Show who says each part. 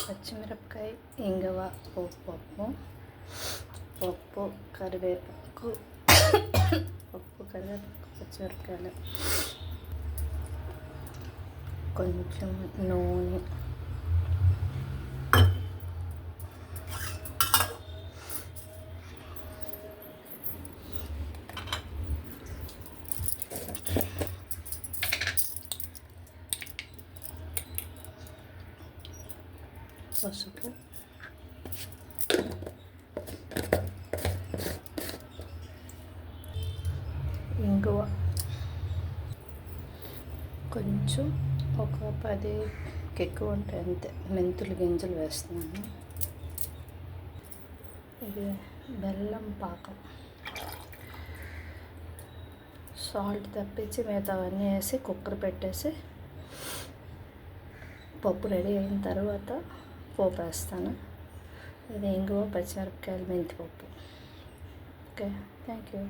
Speaker 1: పచ్చిమిరపకాయ, ఇంగువ, పప్పు, కరివేపాకు, పచ్చిమిరపకాయలు, కొంచెం నూనె, పసుపు, ఇంగువ, కొంచెం ఒక 10 ఎక్కువ ఉంటాయి అంతే మెంతులు గింజలు వేస్తున్నాను. ఇది బెల్లం పాకం, సాల్ట్ తప్పించి మిగతావన్నీ వేసి కుక్కర్ పెట్టేసి పప్పు రెడీ అయిన తర్వాత పోపు వేస్తాను. ఇది ఇంగువ, పచ్చిమిరపకాయలు, మెంతిపప్పు. Okay, thank you.